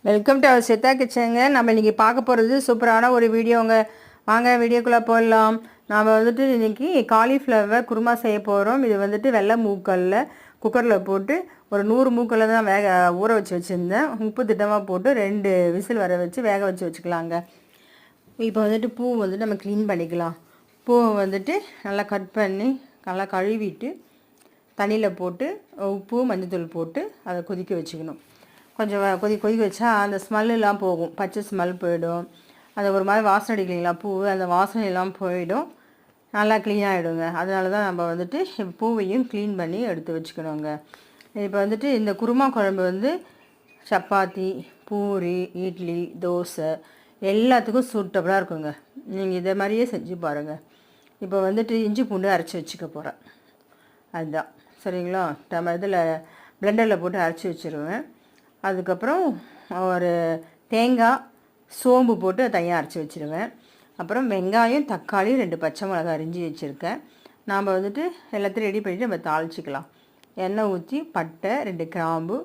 Welcome to our Swetha கிச்சனுங்க. நம்ம இன்றைக்கி பார்க்க போகிறது சூப்பரான ஒரு வீடியோங்க. வாங்க வீடியோக்குள்ளே போடலாம். நாம் வந்துட்டு இன்றைக்கி காலிஃப்ளவர் குருமா செய்ய போகிறோம். இது வந்துட்டு வெள்ளை மூக்கல்ல குக்கரில் போட்டு ஒரு 100 மூக்கல்ல தான் ஊற வச்சுருந்தேன். உப்பு திட்டமாக போட்டு 2 விசில் வர வச்சு வேக வச்சு வச்சுக்கலாங்க. இப்போ வந்துட்டு பூ வந்துட்டு நம்ம க்ளீன் பண்ணிக்கலாம். பூவை வந்துட்டு நல்லா கட் பண்ணி நல்லா கழுவிட்டு தண்ணியில் போட்டு உப்பு மஞ்சத்தூள் போட்டு அதை கொதிக்க வச்சுக்கணும். கொஞ்சம் கொதிக்க வச்சா அந்த ஸ்மெல்லாம் போகும், பச்சை ஸ்மெல் போயிடும். அது ஒரு மாதிரி வாசனை அடிக்கலைங்களா பூ, அந்த வாசனையெல்லாம் போயிடும், நல்லா க்ளீனாகிடுங்க. அதனால தான் நம்ம வந்துட்டு பூவையும் க்ளீன் பண்ணி எடுத்து வச்சுக்கணுங்க. இப்போ வந்துட்டு இந்த குருமா குழம்பு வந்து சப்பாத்தி, பூரி, இட்லி, தோசை எல்லாத்துக்கும் சூட்டபுளாக இருக்குங்க. நீங்கள் இதை மாதிரியே செஞ்சு பாருங்கள். இப்போ வந்துட்டு இஞ்சி பூண்டு அரைச்சி வச்சுக்க போகிறேன். அதுதான் சரிங்களா. இதில் பிளெண்டரில் போட்டு அரைச்சி வச்சுருவேன். அதுக்கப்புறம் ஒரு தேங்காய், சோம்பு போட்டு தனியாக அரைச்சி வச்சுருவேன். அப்புறம் வெங்காயம், தக்காளி, 2 பச்சை மிளகாய் அரிஞ்சு வச்சுருக்கேன். நாம் வந்துட்டு எல்லாத்தையும் ரெடி பண்ணிவிட்டு நம்ம தாளிச்சிக்கலாம். எண்ணெய் ஊற்றி பட்டை, 2 கிராம்பு,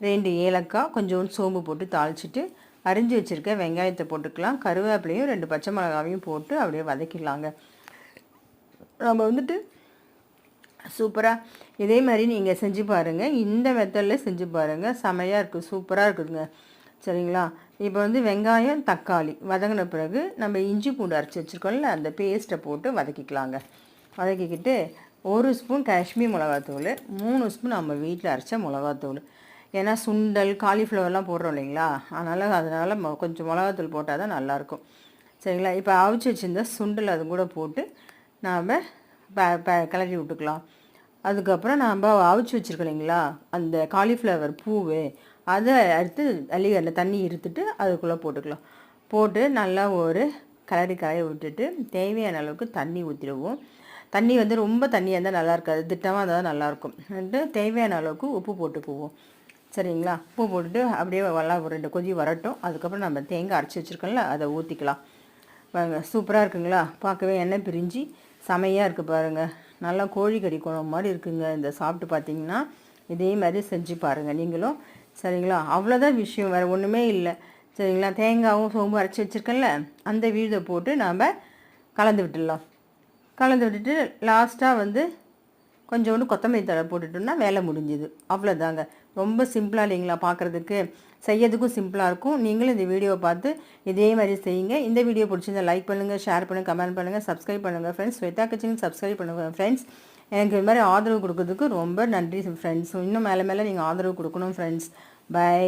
2 ஏலக்காய், கொஞ்சோண்டு சோம்பு போட்டு தாளிச்சிட்டு அரிஞ்சு வச்சுருக்கேன் வெங்காயத்தை போட்டுக்கலாம். கருவேப்பிலையும் 2 பச்சை மிளகாவையும் போட்டு அப்படியே வதக்கிடலாங்க. நம்ம வந்துட்டு சூப்பராக இதே மாதிரி நீங்கள் செஞ்சு பாருங்கள். இந்த மெத்தடில் செஞ்சு பாருங்கள், செமையாக இருக்குது, சூப்பராக இருக்குதுங்க. சரிங்களா. இப்போ வந்து வெங்காயம், தக்காளி வதங்கின பிறகு நம்ம இஞ்சி பூண்டு அரைச்சி வச்சுருக்கோம்ல, அந்த பேஸ்ட்டை போட்டு வதக்கிக்கலாங்க. வதக்கிக்கிட்டு 1 ஸ்பூன் காஷ்மீர் மிளகாத்தூள், 3 ஸ்பூன் நம்ம வீட்டில் அரைச்ச மிளகாத்தூள். ஏன்னா சுண்டல், காலிஃப்ளவர்லாம் போடுறோம் இல்லைங்களா, அதனால் கொஞ்சம் மிளகாத்தூள் போட்டால் தான் நல்லாயிருக்கும். சரிங்களா. இப்போ அவிச்சு வச்சுருந்தா சுண்டல் அது கூட போட்டு நாம் கிளறி விட்டுக்கலாம். அதுக்கப்புறம் நாம் அவிச்சு வச்சுருக்கோம் இல்லைங்களா, அந்த காலிஃப்ளவர் பூவு அதை எடுத்து அந்த தண்ணி இருத்துட்டு அதுக்குள்ளே போட்டுக்கலாம். போட்டு நல்லா ஒரு காய விட்டுட்டு தேவையான அளவுக்கு தண்ணி ஊற்றிடுவோம். தண்ணி வந்து ரொம்ப தண்ணியாக இருந்தால் நல்லா இருக்காது, திட்டமாக இருந்தால் தான் நல்லாயிருக்கும். தேவையான அளவுக்கு உப்பு போட்டுக்குவோம். சரிங்களா. உப்பு போட்டுட்டு அப்படியே நல்லா ஒரு 2 கொதி வரட்டும். அதுக்கப்புறம் நம்ம தேங்காய் அரைச்சி வச்சுருக்கோம்ல, அதை ஊற்றிக்கலாம். பாருங்க, சூப்பராக இருக்குங்களா. பார்க்கவே எண்ணெய் பிரிஞ்சு செமையாக இருக்குது பாருங்கள். நல்லா கோழிக்கறி குழம்பு மாதிரி இருக்குங்க. இந்த சாப்பிட்டு பார்த்தீங்கன்னா இதே மாதிரி செஞ்சு பாருங்கள் நீங்களும். சரிங்களா. அவ்வளோதான் விஷயம், வேறு ஒன்றுமே இல்லை. சரிங்களா. தேங்காயும் சோம்பு அரைச்சி வச்சுருக்கேன்ல, அந்த விழுதை போட்டு நாம் கலந்து விட்டுடலாம். கலந்து விட்டுட்டு லாஸ்ட்டாக வந்து கொஞ்சோண்டு கொத்தமல்லி தழை போட்டுட்டோம்னா வேலை முடிஞ்சுது. அவ்வளோதாங்க. ரொம்ப சிம்பிளாக இல்லைங்களா, பார்க்குறதுக்கு செய்யறதுக்கும் சிம்பிளாக இருக்கும். நீங்களும் இந்த வீடியோவை பார்த்து இதே மாதிரி செய்யுங்க. இந்த வீடியோ பிடிச்சிருந்தால் லைக் பண்ணுங்கள், ஷேர் பண்ணுங்கள், கமெண்ட் பண்ணுங்கள், சப்ஸ்கிரைப் பண்ணுங்கள் ஃப்ரெண்ட்ஸ். ஸ்வேதா கிச்சனுக்கு சப்ஸ்கிரைப் பண்ணுங்கள் ஃப்ரெண்ட்ஸ். எனக்கு இது மாதிரி ஆதரவு கொடுக்கறதுக்கு ரொம்ப நன்றி ஃப்ரெண்ட்ஸ். இன்னும் மேலே மேலே நீங்கள் ஆதரவு கொடுக்கணும் ஃப்ரெண்ட்ஸ். பை.